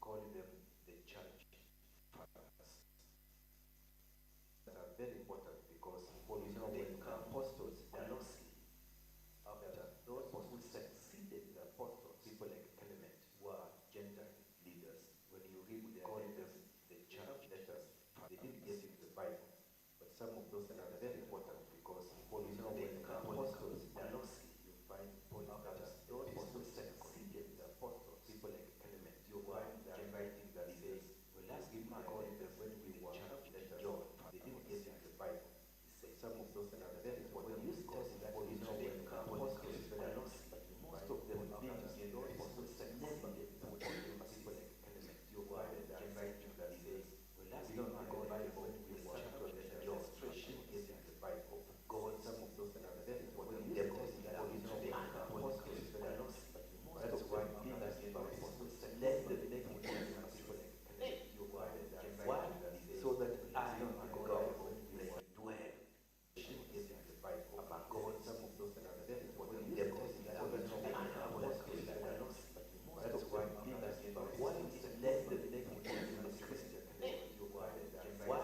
call them the church fathers. That are very important because when apostles closely after those who succeeded the apostles, people like Clement were Gentile leaders. When you read they call them the church letters, they didn't get into the Bible, but some of those are very important because when apostles closely, you find after those who succeeded the apostles, people like Clement, you find that writing that says, well, let's give my call them when we were church letters, John, they didn't get into the Bible. Some of those are very important. When you study that, you know when apostles closely, but most of them being those who succeeded the apostles, people like Clement, you find that writing that says, well, let's give my call them when we were church letters, John, didn't get into the Bible. God, some of those are very important. When you study that, you know when apostles closely, but that's why Peter gave apostles less than people like Clement, you find that writing that says, so that I don't go when we were dwell. About God, some of those that are very important. That's why Peter gave up what is less than people in the Christian you find that why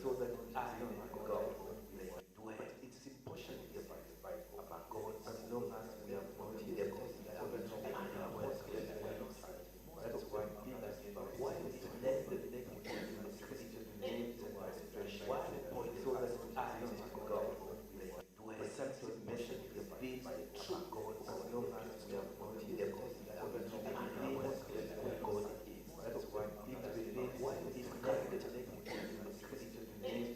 so that I don't go when we were dwell. But it's important here by the Bible about God as long as we are not here. That's why Peter gave up what is less than people in the Christian why so that I don't go when we were dwell. But something mentioned is being by the true God as long as we are not here. God is. That's why Peter said, why is it connected to the Christian name?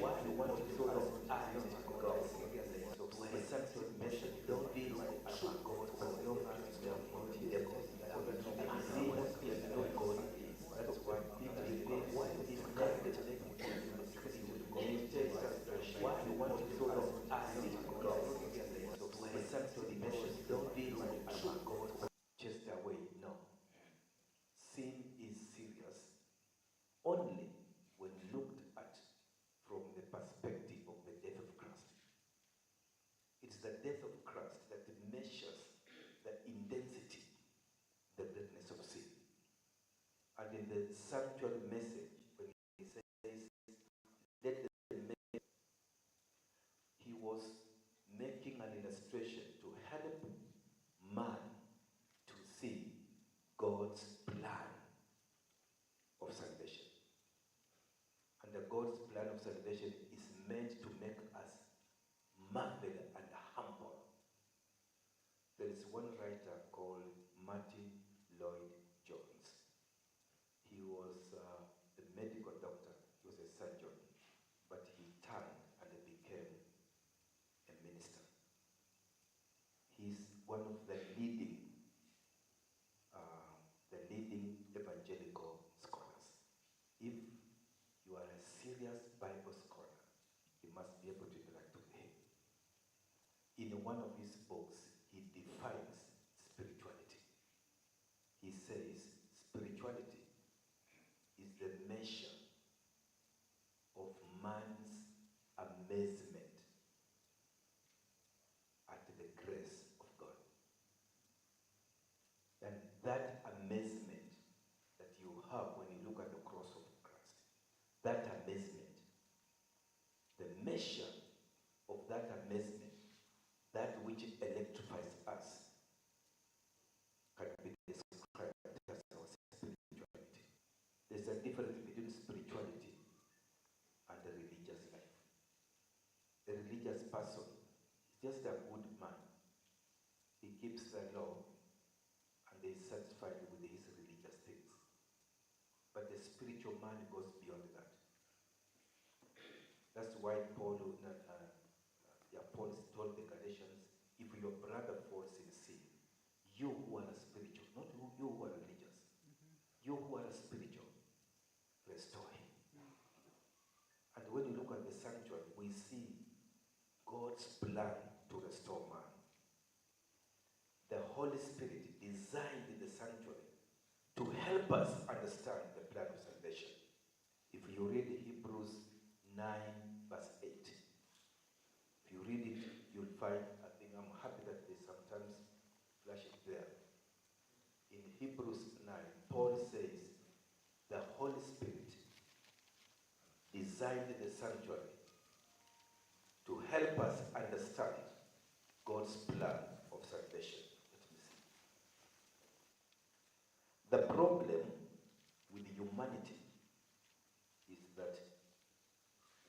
Why do you want to so that I don't go? So but something mentioned don't be by the true God as long as we are not here. God is. That's why Peter said, why is it connected to the Christian name? Why do you want to so that I don't go? So but something mentioned don't be by the true God just away. No. Sin is serious only when looked at from the perspective of the death of Christ. It's the death of Christ that measures the intensity, the greatness of sin. And in the sanctuary message, when he says, let the message, he was making an illustration to help man to see God's plan of salvation. And the God's plan of salvation is meant to make us marvel and humble. There is one writer called Martin Lloyd Jones. He was a medical doctor. He was a surgeon, but he turned and became a minister. He's one of the leading evangelical scholars. If you are a serious Bible scholar, you must be able to interact with him. In one of his books, he defines spirituality. He says spirituality is the measure of man's amazement at the grace of God. And that amazement that you have when you look at the cross of Christ, that amazement, the measure of that amazement, that which electrifies us, can be described as our spirituality. There's a difference between spirituality and the religious life. A religious person is just a good man. He keeps the law and is satisfied with his religious things. But the spiritual man goes beyond that. That's why Paul told the Galatians, if your brother falls in sin, you who are spiritual, not you who are religious, you who are spiritual, restore him. And when you look at the sanctuary, we see God's plan to restore man. The Holy Spirit designed the sanctuary to help us understand the plan of salvation. If you read Hebrews 9 verse 8, if you read it, you'll find, I think I'm happy that they sometimes flash it there. In Hebrews 9, Paul says the Holy Spirit designed the sanctuary to help us understand God's plan of salvation. Let me see. The problem with humanity is that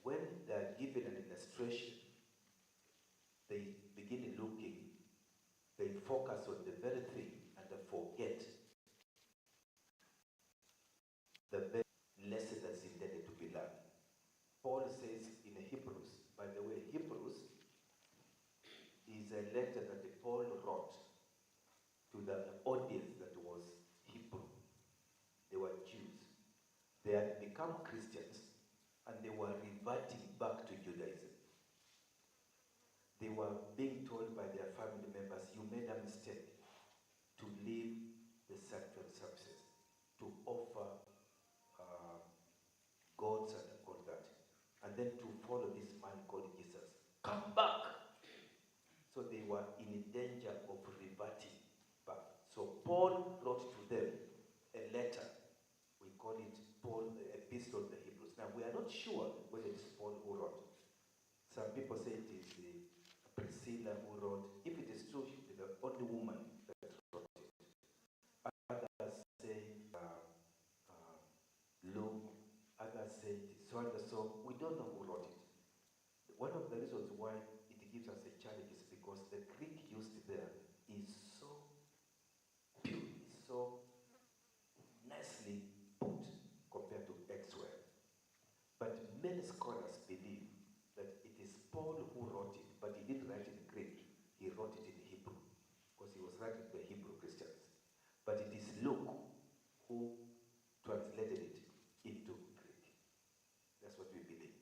when they are given an illustration, they begin looking, they focus on the very thing and they forget the very lesson that's intended to be learned. Paul says in Hebrews, by the way, Hebrews is a letter that Paul wrote to the audience that was Hebrew. They were Jews. They had become Christians and they were reverting back to Judaism. They were being told by their family members, you made a mistake to leave the sanctuary services, to offer gods and all that, and then to follow this man called Jesus. Come back! So they were in danger of reverting back. So Paul wrote to them a letter. We call it Paul, the Epistle of the Hebrews. Now, we are not sure whether it is Paul who wrote. Some people say it is Priscilla who wrote. If it is true, she is the only woman that wrote it. Others say Luke. Others say it is so and so. We don't know who wrote it. One of the reasons why it gives us a challenge is because the Greek used there is so pure, so nicely put compared to elsewhere. But many scholars believe that it is Paul who wrote it, but he didn't write it in Greek. He wrote it in Hebrew, because he was writing to the Hebrew Christians. But it is Luke who translated it into Greek. That's what we believe.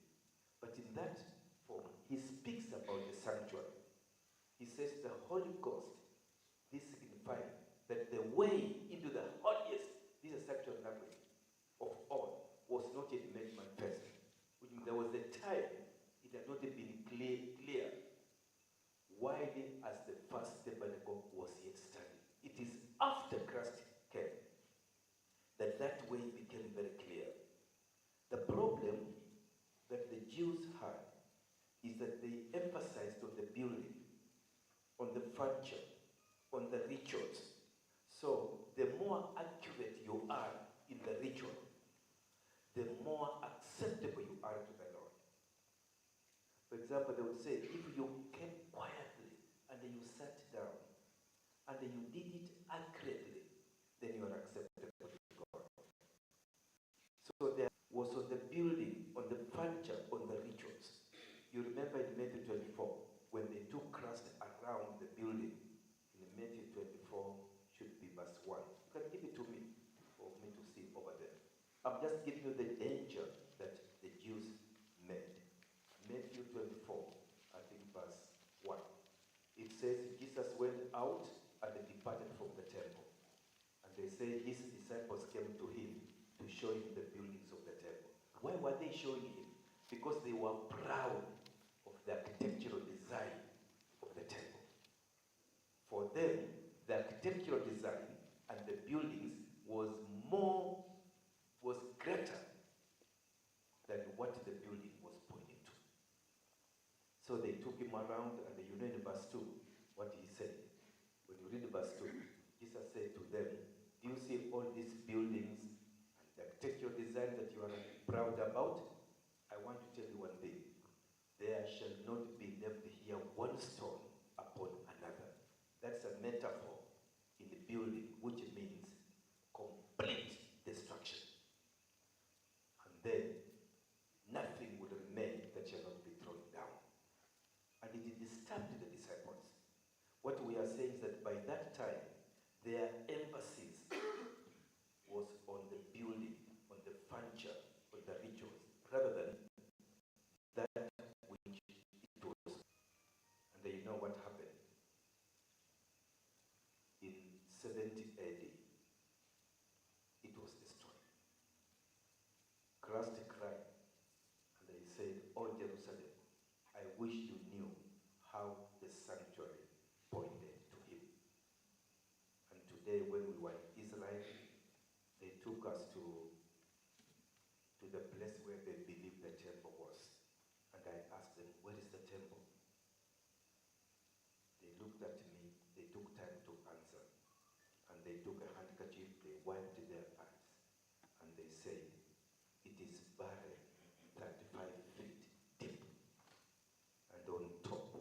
But in that form, he speaks about the sanctuary. He says the Holy Ghost, this signifies that the way into the holiest, this is a sanctuary language, of all, was not yet made manifest. Which means there was a time it had not yet been clear why as the first tabernacle was yet standing. It is after Christ came that that way became very clear. The problem that the Jews had is that they emphasized on the building, on the furniture, on the rituals. So the more accurate you are in the ritual, the more acceptable you are to the Lord. For example, they would say, if you came quietly and then you sat down and then you did it accurately, then you are acceptable to God. So there was on the building, on the furniture, on the rituals. You remember in Matthew 24, when they took Christ around the building, in Matthew 24, should be verse 1. You can give it to me, for me to see over there. I'm just giving you the danger that the Jews made. Matthew 24, I think verse 1. It says, Jesus went out and they departed from the temple. And they say his disciples came to him to show him the buildings of the temple. Why were they showing him? Because they were proud of the architectural design of the temple. For them, the architectural design and the buildings was greater than what the building was pointing to. So they took him around, and you know in verse 2 what he said. When you read verse 2, Jesus said to them, do you see all these buildings and the architectural design that you are proud about? I want to tell you one thing. There shall not be left here one stone upon another. That's a metaphor in the building, which means complete destruction. And then nothing will remain that shall not be thrown down. And it disturbed the disciples. What we are saying is that by that time, their emphasis was on the building, on the furniture, on the rituals, rather than that which it was. And then you know what happened? In 70 AD, it was destroyed. Christ cried, and he said, "Oh Jerusalem, I wish you knew how the sanctuary pointed to him." And today, when we were in Israel, looked at me, they took time to answer. And they took a handkerchief, they wiped their eyes, and they said, it is barren 35 feet deep, and on top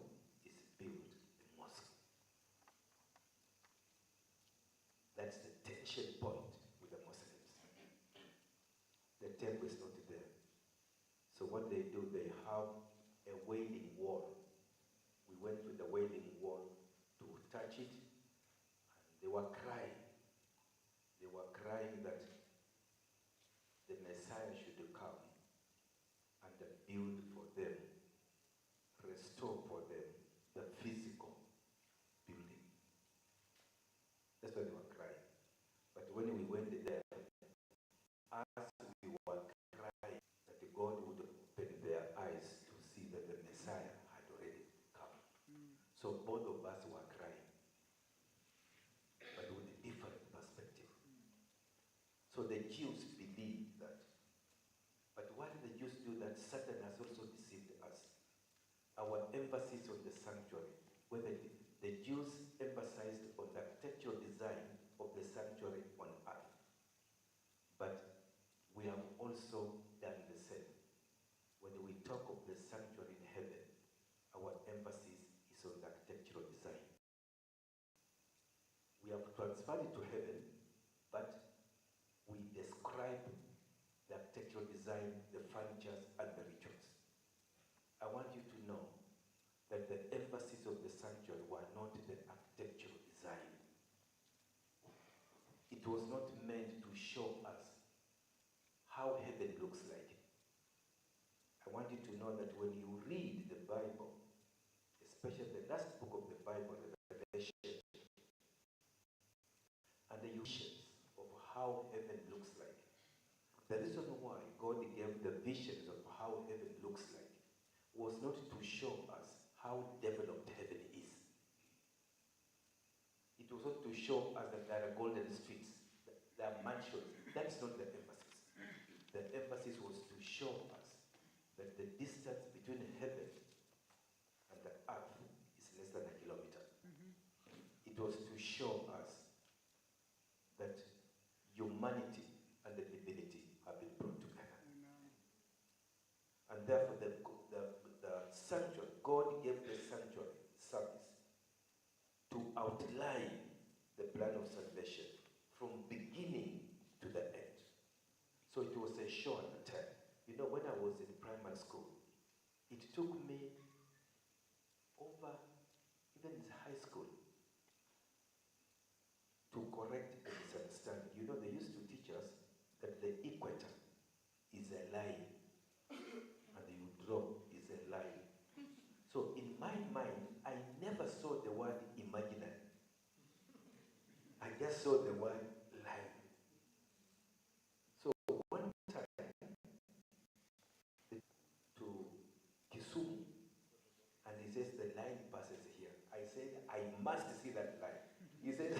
is built a mosque. That's the tension point with the Muslims. The temple is not there. So what they do, they have a wailing wall. We went to the wailing wall to touch it, and they were crying. They were crying that the Messiah should come and build for them, restore for them the physical building. That's why they were crying. But when we went there, as we were crying, that God would open their eyes to see that the Messiah had already come. So both of us were crying, but with a different perspective. So the Jews believed that. But while the Jews do that, Satan has also deceived us. Our emphasis on the sanctuary, where the Jews emphasized on the architectural design of the sanctuary on earth. But we have also done the same. When we talk of the sanctuary in heaven, our emphasis is on the architectural design. We have transferred it to heaven, but we describe the architectural design, the furniture, and the rituals. I want you to know that the emphasis of the sanctuary were not the architectural design. It was not meant to show us how heaven looks like. I want you to know that when you read the Bible, especially the last book of the Bible, the Revelation, and the visions of how heaven looks like. The reason why God gave the visions of how heaven looks like was not to show us how developed heaven is. It was not to show us that there are golden streets, there are mansions. That's not the emphasis. The emphasis was to show us that the distance between heaven and the earth is less than a kilometer. It was to show us that humanity and the divinity have been brought together. And therefore the sanctuary, God gave the sanctuary service to outline the plan of salvation from beginning to the end. So it was a show and tell. You know, when I was in primary school, it took me over, even in high school, to correct a misunderstanding. You know, they used to teach us that the equator is a line, and you draw is a line. So in my mind, I never saw the word imaginary. I just saw the word line. So one time, to Kisumu, and he says the line passes here. I said, I must see that line. He said,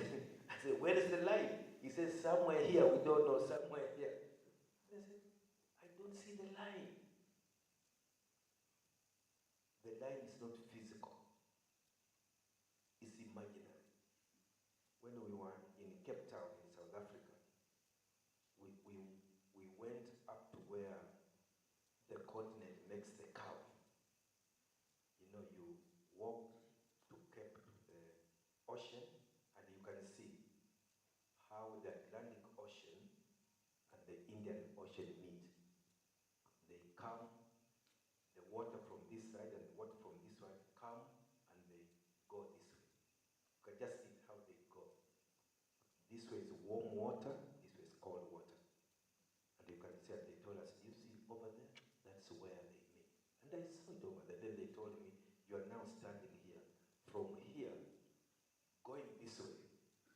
I said, where is the line? He says, somewhere here, we don't know, somewhere here. I said, I don't see the line. The line is not physical. It's imaginary. When we were in Cape Town in South Africa, we went up to where the continent makes the curve. You know, you walk to Cape, to the ocean, and you can see how the Atlantic Ocean and the Indian Ocean meet. They come, the water from this side and the water from this side come, and they go this way. You can just see how they go. This way is warm water, this way is cold water. And you can see, they told us, do you see over there? That's where they meet. And I saw it over there. Then they told me, you are now standing here. From here, going this way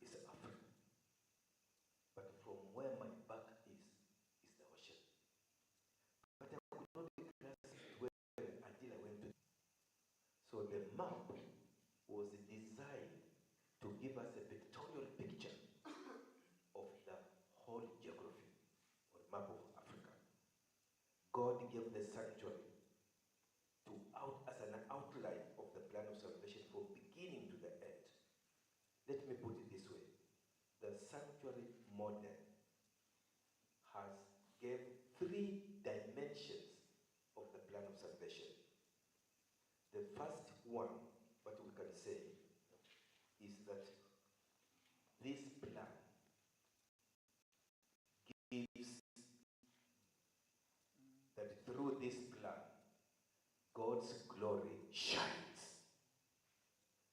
is Africa. But from where my back is the ocean. But I could not grasp it until I went to. So the map was designed to give us a pictorial picture of the whole geography or map of Africa. God gave the sanctuary as an outline of the plan of salvation from beginning to the end. Let me put it this way. The sanctuary model has gave 3 dimensions of the plan of salvation. The first one, what we can say, is that this plan gives that through this plan, God's glory shines.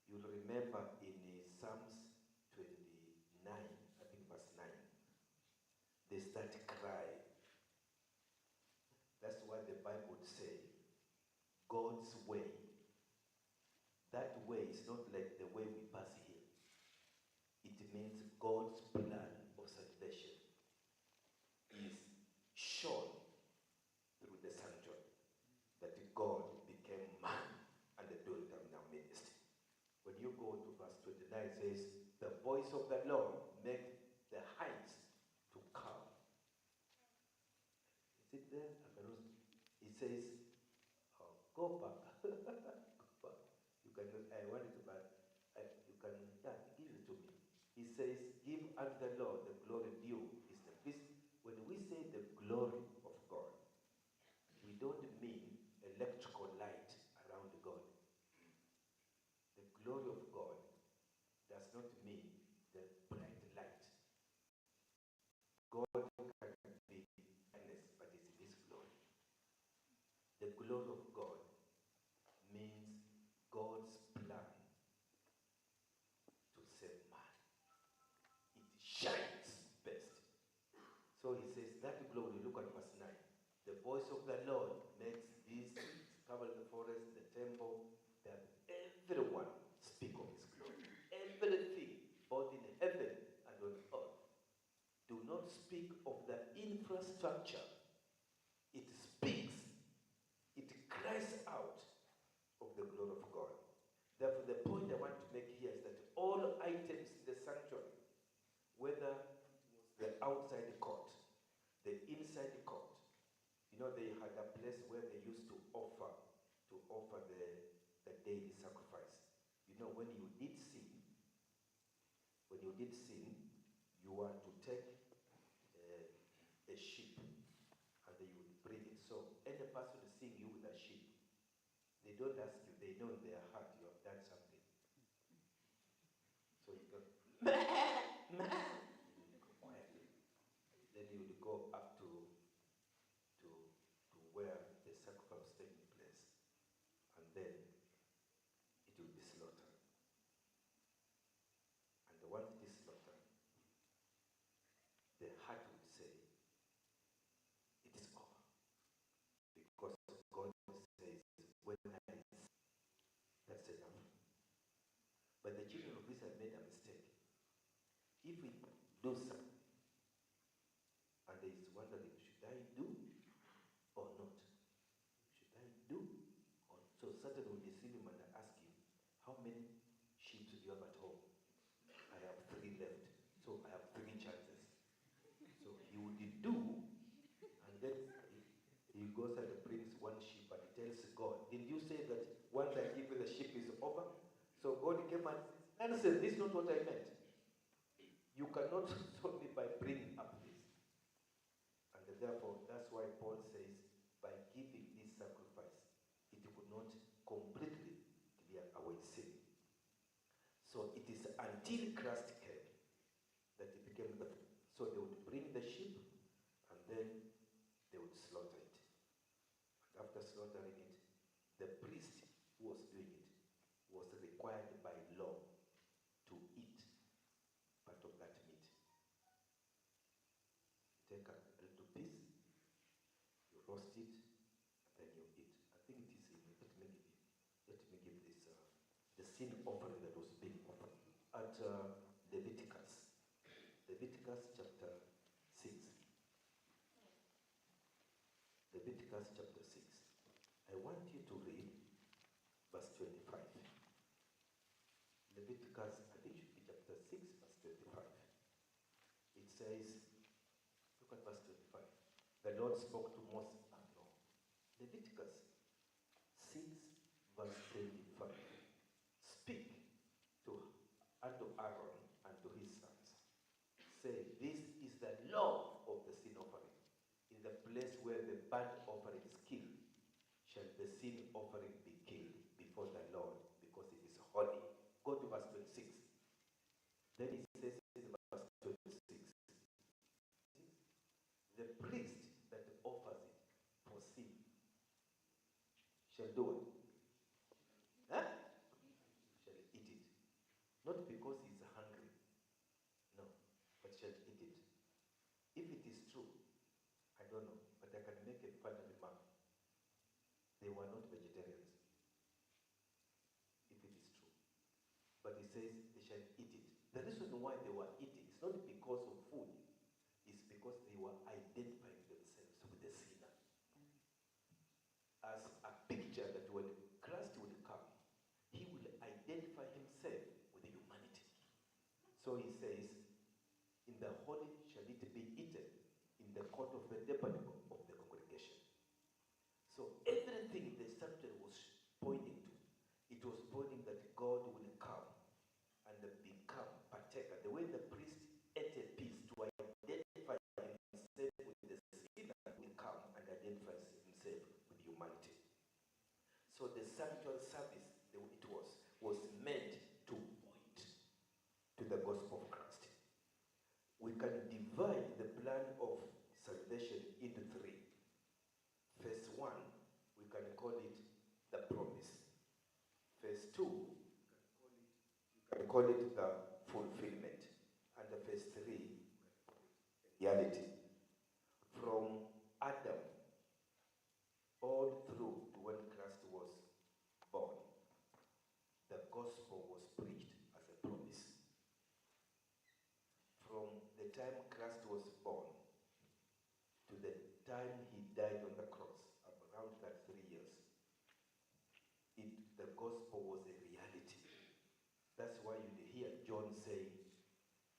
You'll remember in Psalms 29, I think verse 9, there's that cry. That's what the Bible would say. God's way. That way is not like the way we pass here. It means God's plan of salvation is shown through the sanctuary. That God became man and dwelt in our midst. When you go to verse 29, it says, the voice of the Lord made the heights to come. Is it there? It says, oh, go back. Go back. You can, I want it to back. You can, yeah, give it to me. He says, give unto the Lord the glory due is the peace. When we say the glory of God, we don't mean electrical light around God. The glory of God does not mean the bright light. God can be brightness, but it's His glory. The glory of God means God's plan to save man. It shines best. So He says that glory, look at verse 9. The voice of the Lord makes this, cover the forest, the temple, that everyone speak of His glory. Everything, both in heaven and on earth, do not speak of the infrastructure. It speaks, it cries out of the glory of God. Therefore, the point I want to make here is that all items in the sanctuary, whether the outside court, the inside court, you know, they had a place where they used to offer the daily sacrifice. You know, when you did sin, you were to take a sheep and they would bring it. So any person seeing you with a sheep, they don't ask you, they know in their heart you have done something. So you go, meh, meh. You go quietly. Then you would go up to where the sacrifice was taking place, and then it will be slaughtered. And once it is slaughtered, the heart would say, it is over. Because God says, when I see, that's enough. But the children of Israel made a mistake. If we do something, and they is wondering, should I do or not? Should I do? Or so Satan will deceive him and ask him, how many sheep do you have at home? I have 3 left. So I have 3 chances. So he would do, and then he goes and brings 1 sheep and he tells God, did you say that once I give you the sheep is over? So God came and said, this is not what I meant. You cannot solve me by bringing up this. And therefore, that's why Paul says, by giving this sacrifice, it could not completely clear away sin. So it is until Christ came that it became the... So they would bring the sheep, and then they would slaughter it. And after slaughtering it, the priest who was doing it was required by law to eat part of that meat. Take a little piece, you roast it, and then you eat. I think it is in, let me give this, the sin offering that was being offered at Leviticus chapter 6. Leviticus chapter 6. I want you to read verse 25. Leviticus, I think it should be chapter 6, verse 25. It says, look at verse 25. The Lord spoke to Moses. No. Leviticus 6, verse 25. Speak unto Aaron say, this is the law of the sin offering. In the place where the burnt offering is killed, shall the sin offering be killed before the Lord, because it is holy. Go to verse 26. Then he says in verse 26, the priest that offers it for sin shall do it. Huh? Shall eat it. Not because he's hungry, no, but shall eat it. If it is true, I don't know, but I can make a fun remark. They were not vegetarians, if it is true. But he says they shall eat it. The reason why they were eating is not because of food, it's because they were identifying themselves with the sinner. As a picture that when Christ will come, he will identify himself with humanity. So he says, in the holy shall it be eaten, in the court of the tabernacle of the congregation. So everything the sanctuary was pointing to, it was pointing that God will come and become partaker. The way the priest ate a piece to identify himself with the sinner, will come and identify himself with humanity. So the sanctuary service, it was meant to point to the gospel of Christ. We can divide the plan of salvation into three. Phase 1, we can call it the promise. Phase 2, we can call it the fulfillment. And the phase 3, reality. From Adam all through to when Christ was born, the gospel was preached as a promise. From the time Christ was born to the time he died on the cross, around that 3 years, the gospel was a reality. That's why you hear John saying,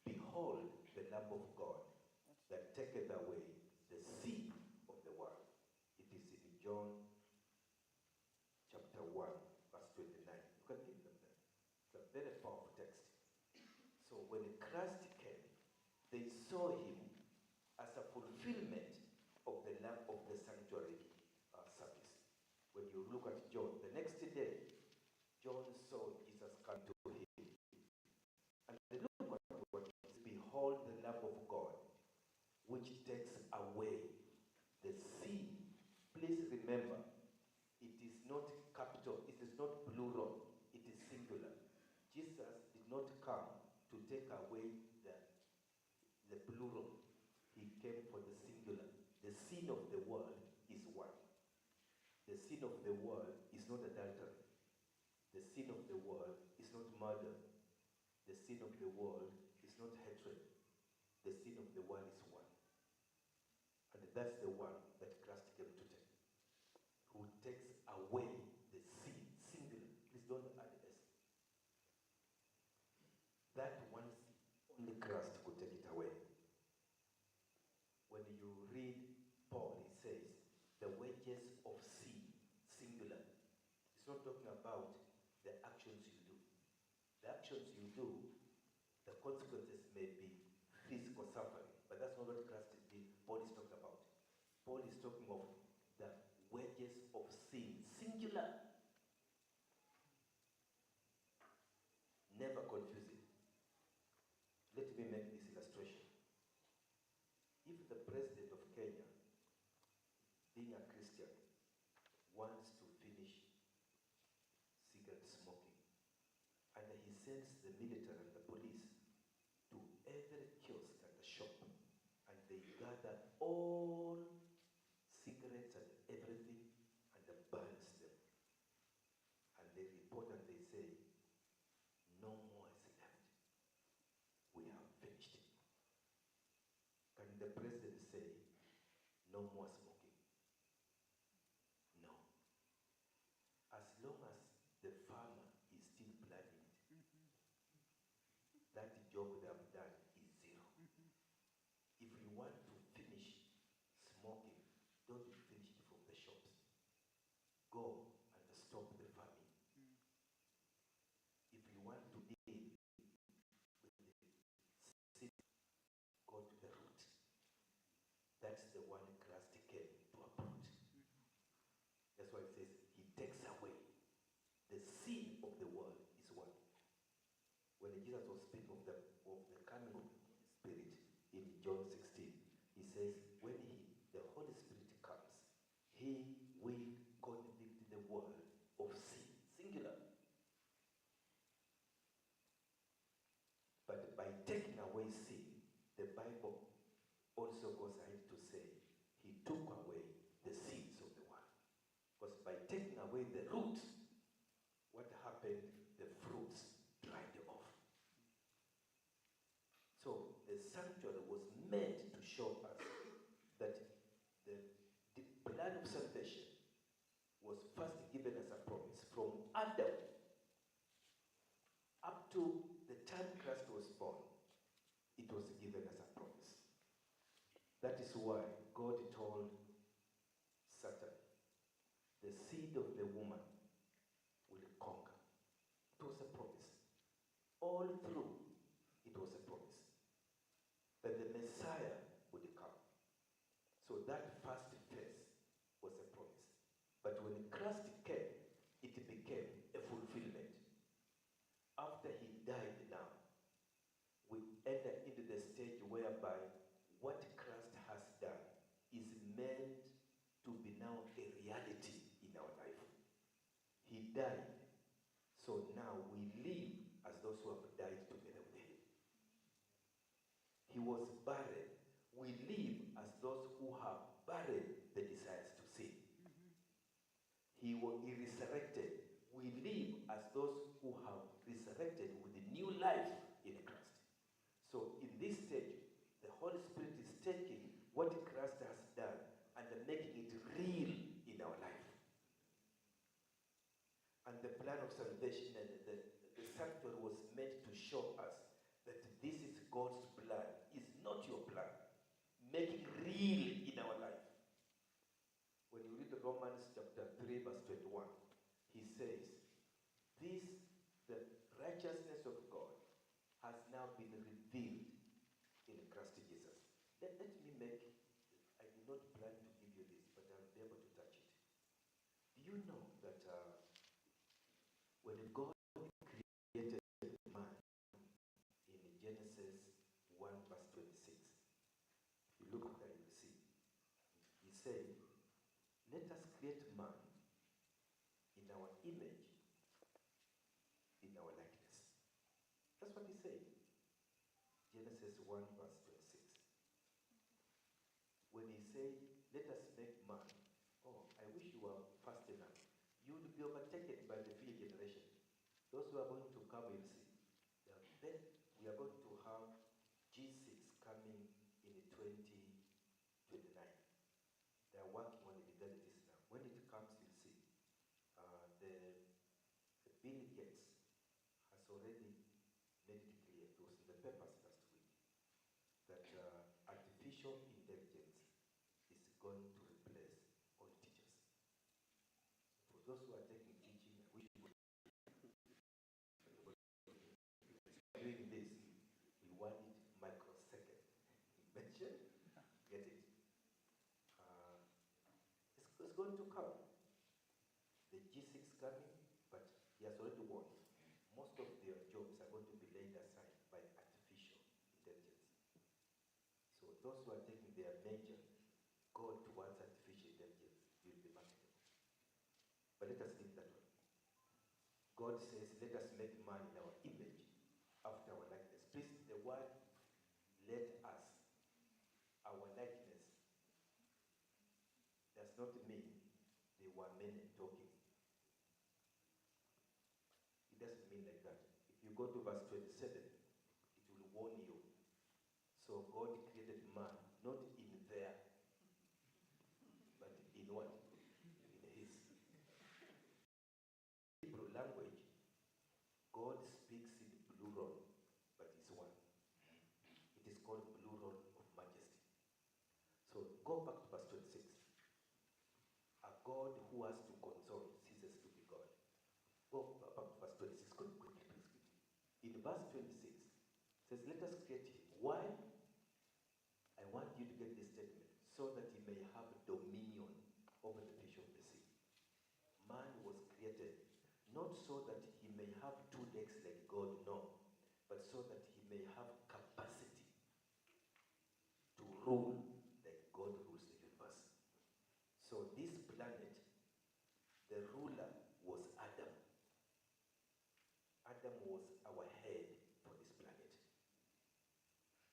behold the Lamb of God that taketh away the sin of the world. It is in John chapter 1, verse 29. You can give them that. It's a very powerful text. So when Christ came, they saw him as a fulfillment of the lamb of the sanctuary service. When you look at John, the next day, John saw Jesus come to him. And they look at what it says, behold the Lamb of God, which takes away the sin. Please remember, it is not capital, it is not plural, it is singular. Jesus did not come to take away the plural. He came for the singular. The sin of the world is one. The sin of the world is not adultery. The sin of the world is not murder. The sin of the world is not hatred. The sin of the world is one. And that's the one that Christ came to take. Who takes away the sin, singular. Please don't add S. That one, only Christ could take it away. When you read Paul, he says, the wages of sin, singular. It's not talking about the actions you do. The actions you do, the consequences may be physical suffering, but that's not what Christ did. Paul is talking about. Paul is talking of the wages of sin, singular. Never confuse it. Let me make this illustration. If the president of Kenya, being a Christian, wants to finish cigarette smoking, and he sends the military and the police to every kiosk and the shop, and they gather all cigarettes and everything, and they burns them. And they report and they say, no more is left. We have finished. Can the president say, no more smoking? No. As long as the farmer is still planting it, that job they have done is zero. If you want to finish smoking, don't finish it from the shops. Go and stop the farming. If you want to deal with the sin, that's the one Christ came to uproot. That's why it says he takes away. The sin of the world is what? When Jesus was speaking of the coming Spirit in John 16, he says, when the Holy Spirit comes, he will convict the world of sin. Singular. But by taking away sin, the Bible also goes ahead to say, he took away the sins of the world. Because by taking away the root, what happened? The fruits dried off. So the sanctuary was meant to show us that the plan of salvation was first given as a promise from Adam up to the time Christ was born. It was given as a promise. That is why God told Satan, the seed of the woman will conquer. It was a promise. All through, it was a promise that the Messiah would come. So that first phase was a promise. But when Christ came, it became a fulfillment. After he died now, we enter into the stage whereby what Christ has done is meant to be now a reality in our life. He died, so now we live as those who have died together with him. He was buried. We live as those who have buried the desires to sin. He resurrected. We live as those who have resurrected with a new life in Christ. So in this stage, the Holy Spirit is taking what Christ has done and making it real in our life. And the plan of salvation and the sanctuary was meant to show us that this is God's plan. It's not your plan. Make it real in our life. When you read Romans chapter 3 verse 21, he says, the righteousness of God has now been revealed in Christ Jesus. Let me make, I did not plan to give you this, but I'll be able to touch it. Do you know that when God created man in Genesis 1 verse 26, you look at that, you see, he said, let us create man in our image, in our likeness. That's what he said. Genesis 1 verse 26. When he said, let us make man, oh, I wish you were fast enough. You will be overtaken by the fear generation. Those who are going to come will see. Then we are going to have G6 coming in 2029. They are working on it, that it is now. When it comes, you'll see. The Bill Gates has already made it clear, it was in the papers last week, that artificial intelligence is going to replace all teachers. For those who are taking teaching, I wish you would doing this, we want it microsecond. Mention, get it. It's going to come. The G6 coming, but he has already warned. Most of their jobs are going to be laid aside by artificial intelligence. So those who are taking their major go towards artificial intelligence will be marketable. But let us leave that one. God says, let us make man in our image, after our likeness. Please, the word, let us, our likeness, does not mean there were men talking. It doesn't mean like that. If you go to verse 27, it will warn you. So God created man, not in there, but in what? In his. Hebrew language, God speaks in plural, but it's one. It is called plural of majesty. So go back to verse 26. A God who has to console ceases to be God. Go back to verse 26. Quickly, please. In verse 26, it says, let us create him. Why? I want you to get this statement. so that he may have dominion over the fish of the sea. Man was created not so that he may have two legs like God, no, but so that he may have capacity to rule like God rules the universe. So this planet, the ruler was Adam. Adam was our head for this planet.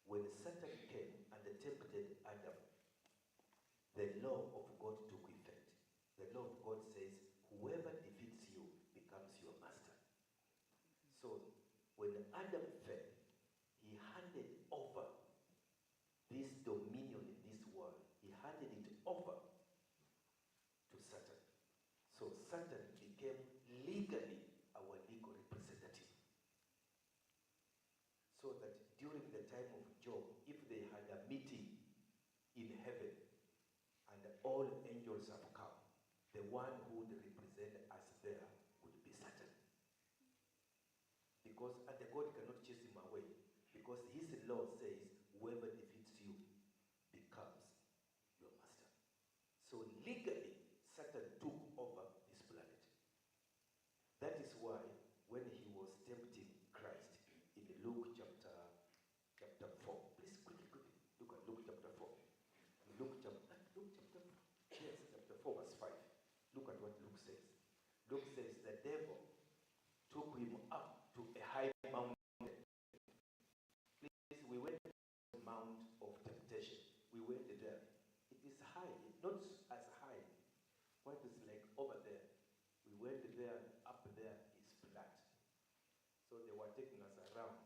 When Satan came and tempted Adam, the law of God took effect. The law of God says, whoever defeats you becomes your master. So when Adam fell, he handed over this dominion in this world. He handed it over to Satan. So Satan became legally our legal representative. So that during the time of Job, if they had a meeting in heaven and all angels have come, the one who would represent us there would be Satan. Because and the God cannot chase him away, because his law says whoever defeats you becomes your master. So legally, Satan took over this planet. That is why when he was tempting Christ in Luke chapter 4, please quickly look at Luke chapter 4. Luke chapter 4 verse 5. Look at what Luke says. Luke says the devil took him up to a high mountain. Please, we went to the mount of temptation. We went there. It is high, not as high. What is like over there? We went there, up there is flat. So they were taking us around.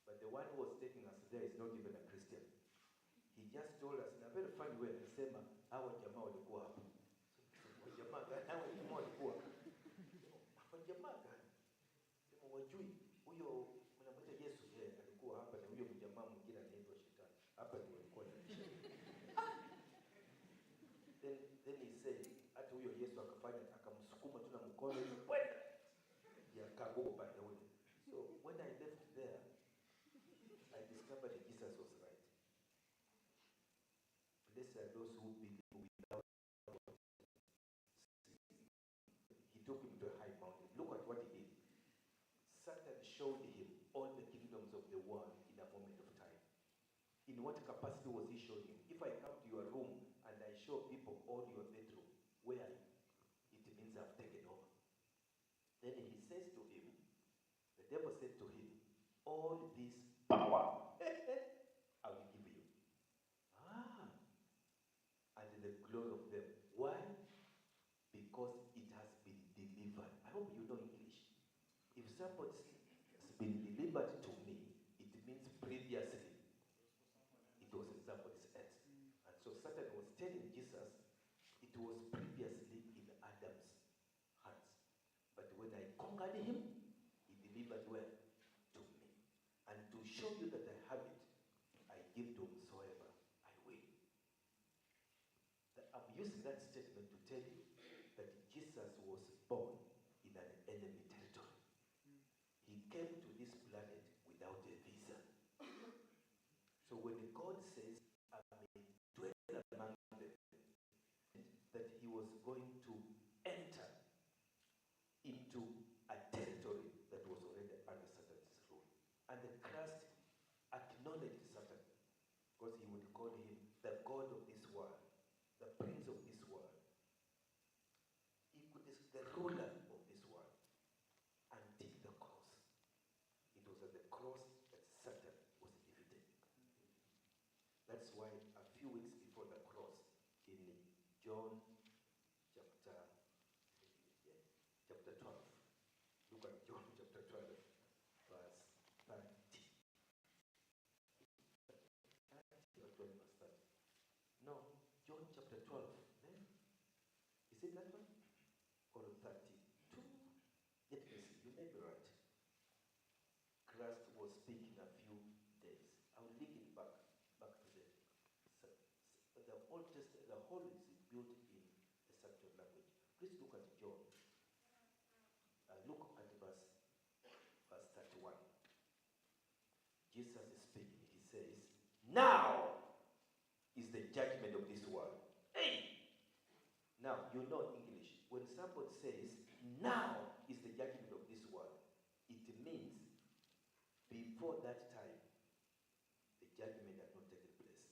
But the one who was taking us there is not even a Christian. He just told us in a very funny way, alisema, hawa jamaa walikuwa hapa. Jamaa gani? Hawa jamaa walikuwa. Hawa jamaa gani? Sema wajui, huyo mnamwita Yesu, yeye alikuwa hapa na huyo mjamaa mwingine anaitwa Shetani. Hapa ndio walikuwa wanaishi. Then he said, hata huyo Yesu akafanya akamsukuma tu na mkono hivi kwenda. Ya kago upande ule. So when I left there, I discovered that Jesus was right. Blessed are those who believe without seeing. He took him to a high mountain. Look at what he did. Satan showed him all the kingdoms of the world in a moment of time. In what capacity was he showing him? If I come to your room and I show people all your bedroom, where are you? It means I've taken over. Then he says to him, the devil said to him, all this power I will give you. And the glory of them. Why? Because it has been delivered. I hope you know English. If somebody has been delivered to me, it means previously it was in somebody's hands. And so Satan was telling Jesus it was previously in Adam's hands. But when I conquered him, he delivered where? To me. And to show you that I have it, I give to whomsoever I will. I'm using that statement to tell you that Jesus was born in an enemy territory. He came to this planet without a visa. So when God says, I may dwell among them, that he was going to enter into a territory that was already under Satan's rule. And the Christ acknowledged Satan because he would call him the God of this world, the prince of this world. He could is the ruler of this world until the cross. It was at the cross that Satan was defeated. That's why a few weeks before the cross, in John chapter 12, look at John chapter 12, verse 30. 12 verse 30. No, John chapter 12. Then, is it that one? Or 32? Let me see, you may be right. Christ was speaking a few days. I will link it back to the Old Testament. The whole is built in a Septuagint language. Please look at John. Look at verse 31. Jesus is speaking. He says, now is the judgment of this you know English. When somebody says, now is the judgment of this world, it means before that time, the judgment had not taken place.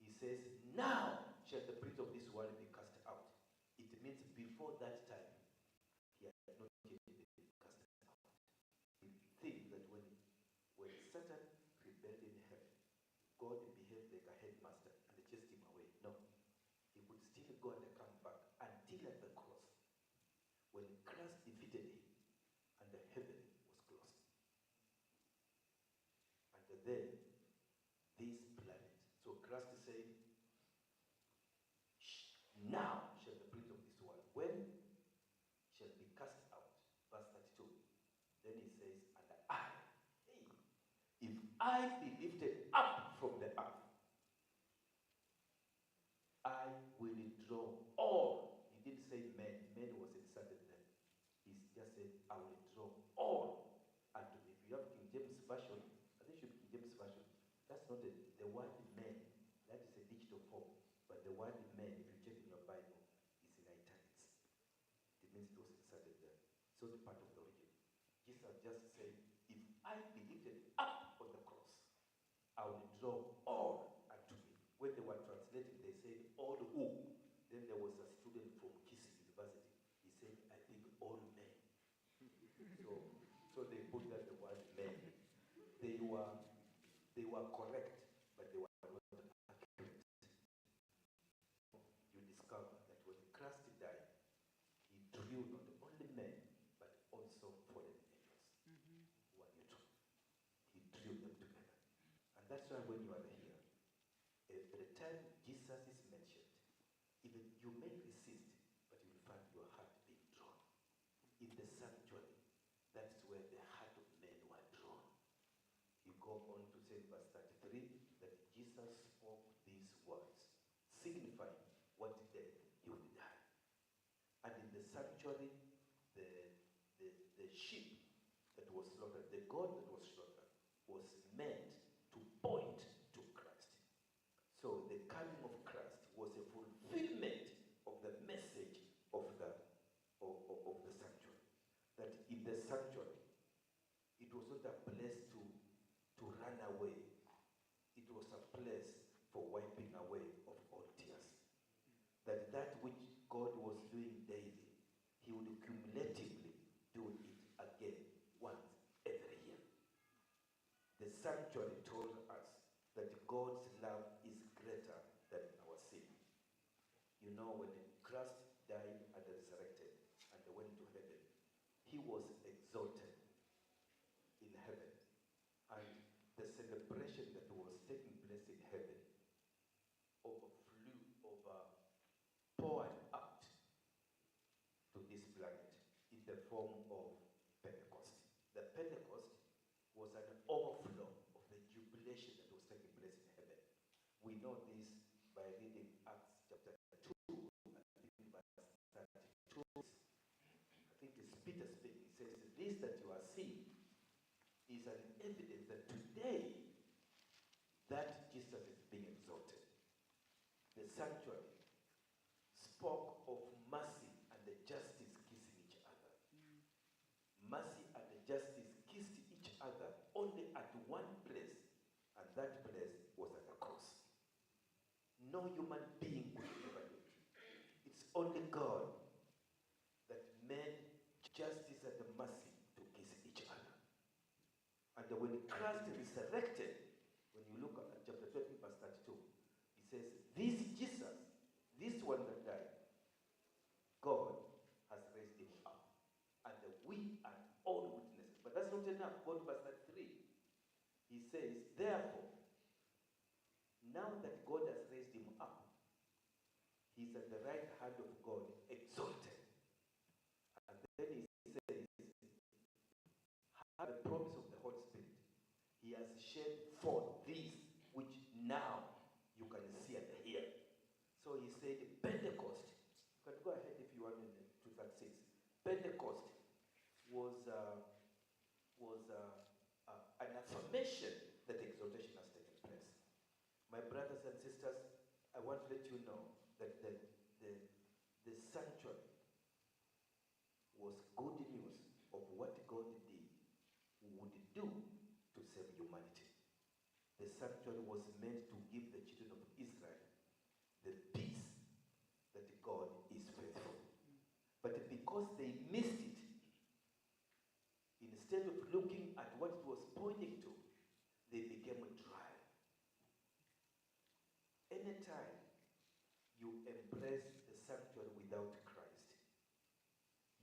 He says, now shall the prince of this world be cast out. It means before that time, he had not yet been cast out. We think that when Satan rebelled in heaven, God behaved like a headmaster and chased him away. No. He would still go and come back until at the cross, when Christ defeated him and the heaven was closed. And then this planet. So Christ is saying, now shall the prince of this world, when shall be cast out. Verse 32. Then he says, and I, hey, if I be lifted up from the earth, I will draw all. He didn't say men. Men was inserted there. He just said, I will draw all unto me. If you have King James Version, I think it should be King James Version. That's not the word men. That is a digital form. But the word men, if you check in your Bible, is in italics. It means it was inserted there. So the part of the origin. Jesus just said, if I be lifted up on the cross, I will draw all unto me. When they were translating, they said, all who? Then there was a student from Kisi University. He said, I think all men. So they put that the word men. They were correct, but they were not accurate. You discover that when Christ died, he drew not only men, but also fallen angels who are neutral. He drew them together. And that's why when you are here, at the time Jesus is mentioned, even you may resist, but you will find your heart being drawn. In the sanctuary, that's where the heart of men were drawn. You go on to say in verse 33 that Jesus spoke these words, signifying what death he would die. And in the sanctuary, the sheep that was slaughtered, the goat that was slaughtered, was meant to point to Christ. So the coming of Christ was a fulfillment of the message of the sanctuary. That in the sanctuary, it was not a place to run away. It was a place for wiping away of all tears. That which God was doing daily, he would cumulatively do it again once every year. The sanctuary told us that God's love is greater than our sin. You know, when Christ died and resurrected and went to heaven, he was exalted in heaven. And the celebration that was taking place in heaven poured out to this planet in the form of Pentecost. The Pentecost was an overflow of the jubilation that was taking place in heaven. We know this by reading Acts chapter 2, I think verse 32. I think it's Peter speaking. He says, this that you are seeing is an evidence that today that Jesus is being exalted. The sanctuary spoke of mercy and the justice kissing each other. Mercy and the justice kissed each other only at one place, and that place was at the cross. No human being could ever do it. It's only God that made justice and mercy to kiss each other. And when Christ resurrected, when you look at chapter 20, verse 32, he says, this Jesus, this one that died, God has raised him up. And we are all witnesses. But that's not enough. Go to verse 33. He says, therefore, now that God has raised him up, he's at the right hand of God, exalted. And then he says, have the promise of the Holy Spirit. He has shed forth this which now you can see and hear. So he said, Pentecost, you can go ahead if you want in 236. Pentecost was an affirmation that exaltation has taken place. My brothers and sisters, I want to let you know that the sanctuary was good news of what God would do to save humanity. The sanctuary was meant to give the children of Israel the peace that God is faithful. But because they missed it, instead of looking at what it was pointing to, they became dry. Anytime you embrace the sanctuary without Christ,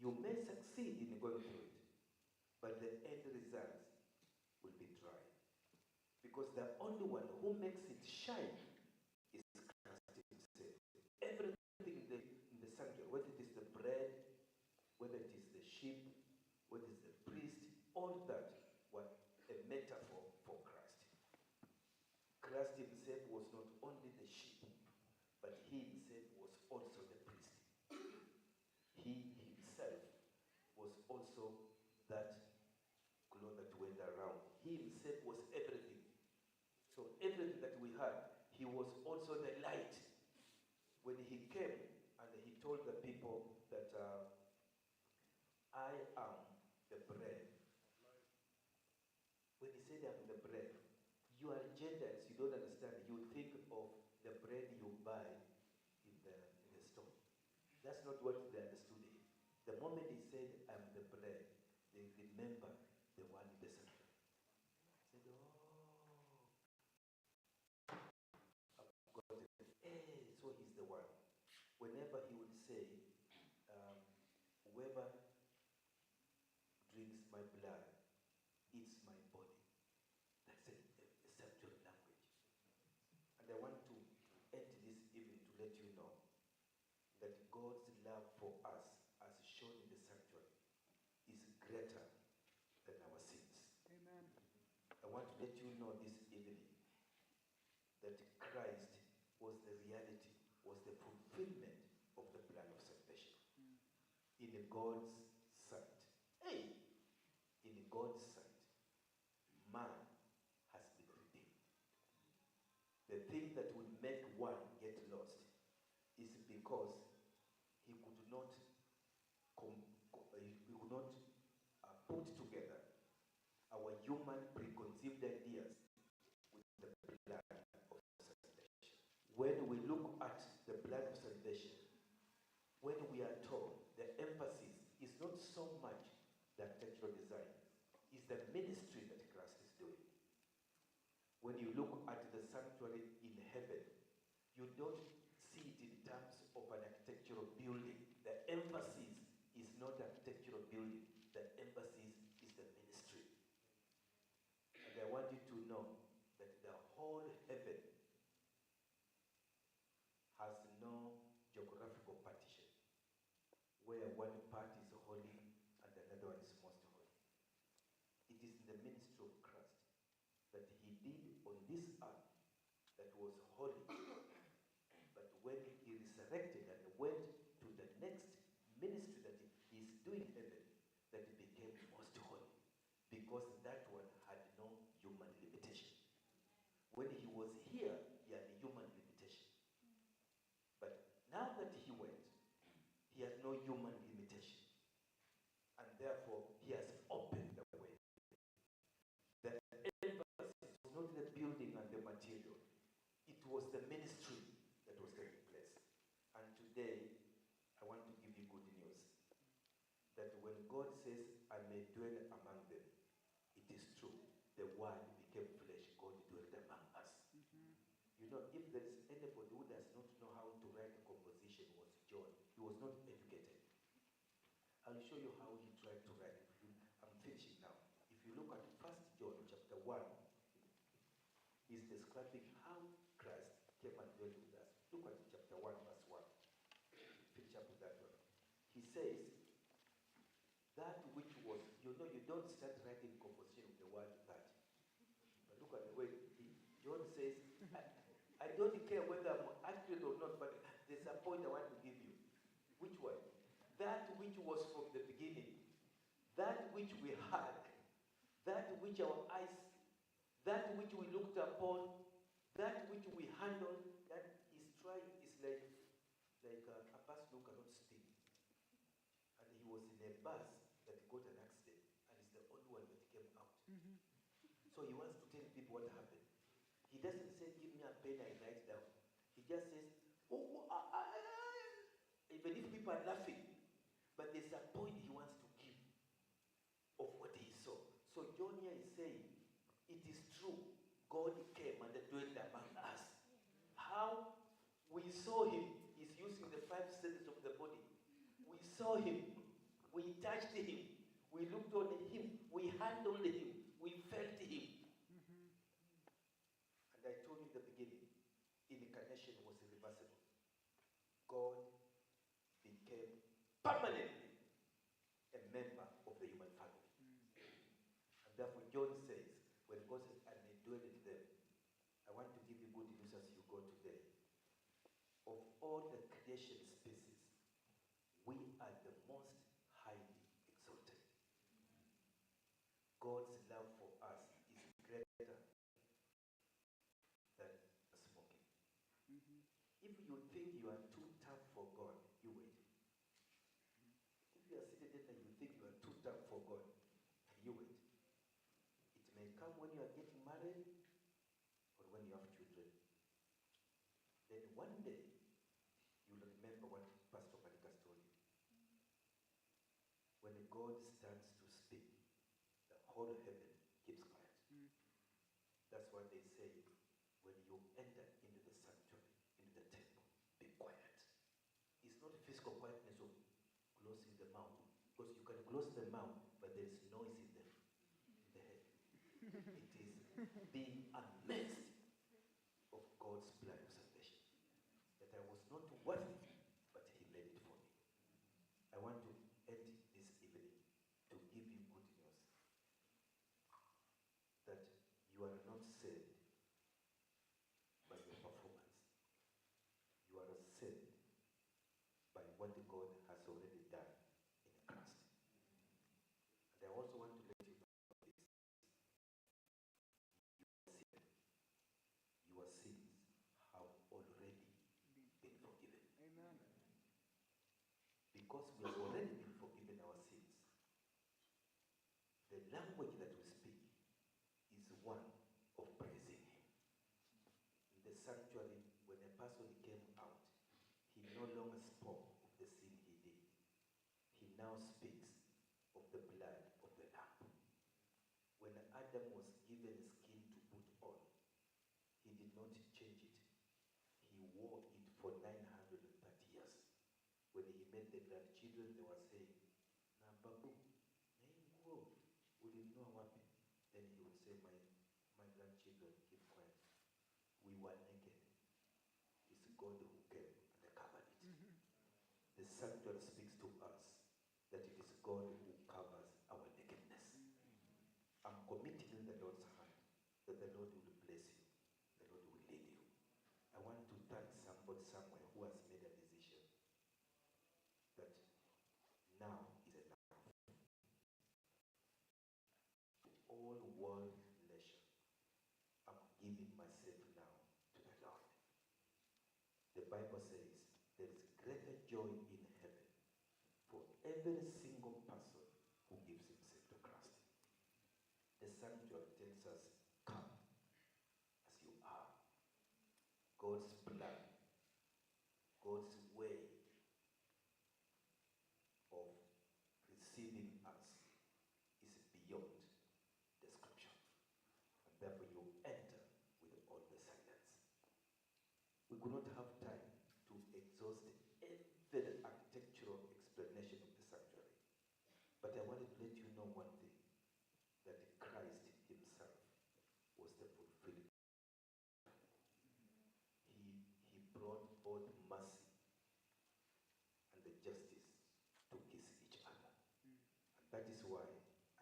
you may succeed in going through it, but the end result will be dry. Because the only one who makes it shine is Christ himself. Everything in the sanctuary, whether it is the bread, whether it is the sheep, whether it is the priest, all that was a metaphor for Christ. Christ himself was not only the sheep, but he himself was also the priest. He himself was also that cloth that went around. He himself was everything. So everything that we had, he was also the light. When he came and he told the people that I am the bread. When he said I'm the bread, you are Gentiles, you don't understand. You think of the bread you buy in the store. That's not what they understood here. The moment he said, I'm the bread, they remember the one in the center. Said, oh, I've got it. Hey, so he's the one. Whenever he would say, whoever drinks my blood, eats my body. That's a sanctuary language. And I want to end this evening to let you know that God's love for us, as shown in the sanctuary, is greater than our sins. Amen. I want to let you know this evening that Christ was the reality, was the fulfillment of the plan of salvation. In God's sight. Hey! In God's sight, man has been redeemed. The thing that would make one get lost is because he could not put together our human preconceived ideas with the plan of salvation. When we look at the plan of salvation, when we are told the emphasis is not so much the architectural design, it's the ministry that Christ is doing. When you look at the sanctuary in heaven, you don't see it in terms of an architectural building. The emphasis is not architectural building. The emphasis is the ministry. And I want you to know that the whole heaven has no geographical partition, where one part is holy and another one is most holy. It is in the ministry of Christ that he did on this earth that was holy. But when he resurrected and went to the next ministry that he is doing in heaven, that it became most holy. Because that one had no human limitation. When he was here, he had a human limitation. But now that he went, he has no human limitation. And therefore, he has opened the way. The emphasis was not the building and the material. It was the ministry that was taking place. And today, I want to give you good news. That when God says, I may dwell among them, it is true. The word became flesh. God dwelled among us. You know, if there is anybody who does not know how to write a composition, was John. He was not educated. I'll show you how he tried to write it. I'm finishing now. If you look at 1 John chapter 1, he's describing how Christ came and dwelt with us. Look at chapter 1, verse 1. Finish up with that one. He says, that which was, you know, you don't start writing composition with the word that. But look at the way John says, I don't care whether I'm accurate or not, but there's a point I want to give you. Which one? That which was from the beginning, that which we had, that which our eyes, that which we looked upon, that which we handled, that is trying, is like a person who cannot speak. bus that got an accident, and it's the only one that came out. So he wants to tell people what happened. He doesn't say, give me a pen and write down. He just says, even if people are laughing, but there's a point he wants to give of what he saw. So John here is saying, it is true, God came and dwelt among us. How we saw him is using the 5 senses of the body. We saw him, we touched him, we looked on him, we handled him, we felt him. And I told you in the beginning, incarnation was irreversible. God became permanently a member of the human family. And therefore John says, when God says, and I dwell in them, I want to give you good news as you go today. Of all the creation species, we are the most highly exalted. God's love for us is greater than smoking. If you think you are too tough for God, you wait. If you are seated there and you think you are too tough for God, you wait. It may come when you are getting married or when you have children. Then one day, you will remember what Pastor Marikas told you. When God stands to speak, the whole heaven keeps quiet. That's why they say, when you enter into the sanctuary, into the temple, be quiet. It's not physical quietness of closing the mouth, because you can close the mouth, but there is noise in the head. It is being amazed of God's plan of salvation. That I was not worthy, but he made it for me. I want to end this evening to give you good news that you are not saved by your performance. You are saved by what God has already done in Christ. And I also want to let you know this. Your sins have already been forgiven. Amen. Because we have already been forgiven our sins, the language that we speak is one of praising him. In the sanctuary, when a person came out, he no longer spoke of the sin he did. He now speaks of the blood of the Lamb. When Adam was given a skin to put on, he did not change it. He wore it for 930 years. When he met the grandchildren, they were saying, "Na babu, na inguo ulinunua wapi?" Then he would say, my grandchildren, keep quiet. We were naked. It's God who came and covered it. The sanctuary speaks to us that it is God who covers our nakedness. I'm committing in the Lord's hand that the Lord will bless you. The Lord will lead you. I want to thank somebody somewhere who has made a decision that now is enough. All world leisure, I'm giving myself now to the Lord. The Bible says there is greater joy in heaven for every single person who gives himself to Christ. The sanctuary tells us, come as you are. God's plan, God's way of receiving us is beyond description. And therefore you enter with all the silence. We could not have time to exhaust every architectural explanation of the sanctuary. But I wanted to let you know one thing, that Christ himself was the fulfillment. He brought both mercy and the justice to kiss each other. And that is why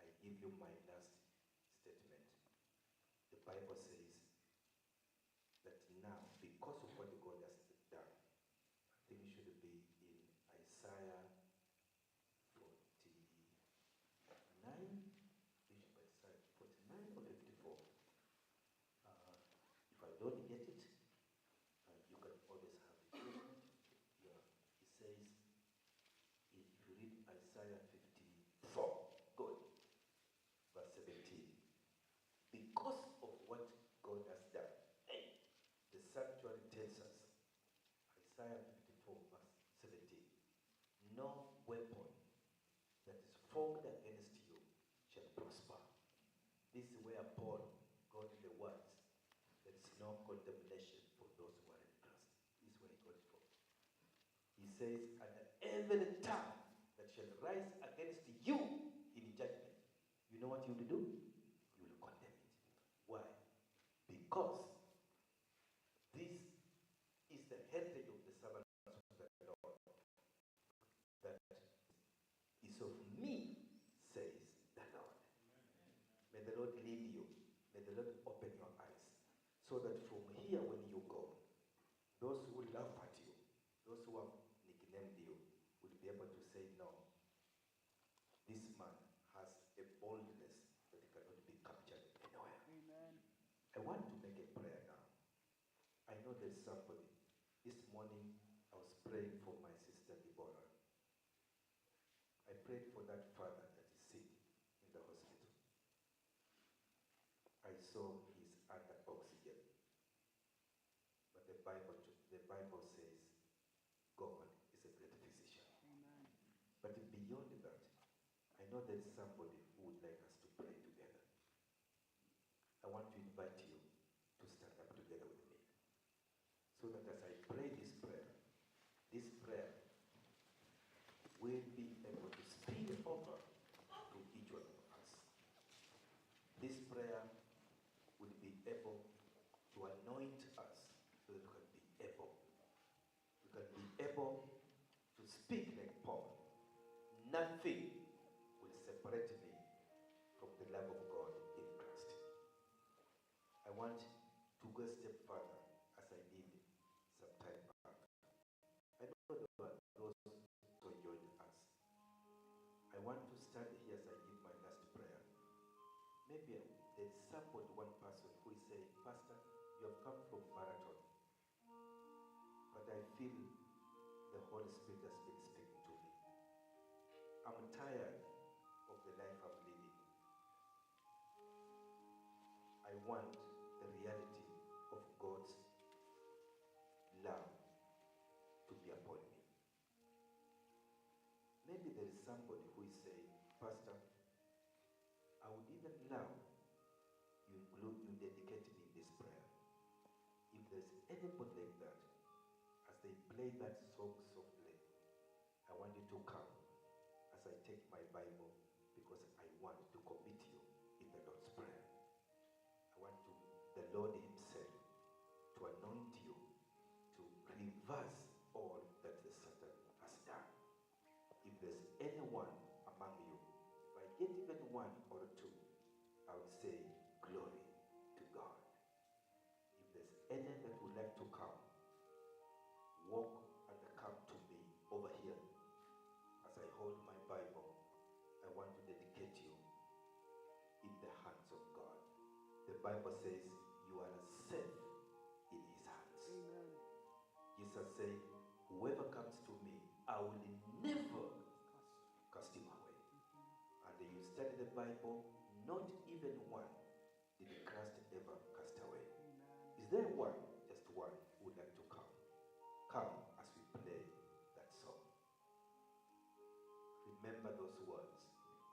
I give you my last statement. The Bible says that now, because of what God has done, I think it should be in Isaiah 49, Bishop Isaiah 49 or 54. If I don't get it, you can always have it. Yeah, it says, if you read Isaiah 50, weapon that is formed against you shall prosper. This is where Paul got the words, there is no condemnation for those who are in Christ. This is where he got it from. He says, and every tongue that shall rise against you in judgment, you know what you will do? You will condemn it. Why? Because this is the heritage of the servants of the Lord, that is of me, says the Lord. May the Lord lead you. May the Lord open your eyes, so that from here when you go, those who laugh at you, those who have nicknamed you, will be able to say, no, this man has a boldness that cannot be captured anywhere. Amen. I want to make a prayer now. I know there's somebody. This morning, I was praying for my sister Deborah. I prayed for that father that is sick in the hospital. I saw he's under oxygen. But the Bible says God is a great physician. Amen. But beyond that, I know there's somebody who would like us to pray together. I want to invite you to stand up together with me, so that as I pray this prayer will be able to speed over to each one of us. This prayer will be able to anoint us, so that we can be able to speak like Paul. Nothing will separate me from the love of God in Christ. I want to go a step further, as I did some time back. I know there are those who joined us. I want to stand here as I give my last prayer. Maybe there's somebody, one person, who is saying, Pastor, you have come from marathon, but I feel the Holy Spirit has been speaking to me. I'm tired of the life I'm leading. I want the reality of God's love to be upon me. Maybe there is somebody who is saying, Pastor, I would even love you dedicate me in this prayer. If there's anybody like that, as they play that song softly, I want you to come as I take my Bible, because I want to commit you in the Lord's Prayer. I want the Lord himself to anoint you to reverse all that the Satan has done. If there's anyone among you, if I get even one or two, I would say, glory to God. If there's any that would like to come, walk and come to me over here. As I hold my Bible, I want to dedicate you in the hands of God. The Bible says you are safe in his hands. Amen. Jesus said, whoever comes to me, I will never cast him away. And you study the Bible, not even one did Christ ever cast away. Amen. Is there one, just one, who would like to come? Come as we play that song. Remember those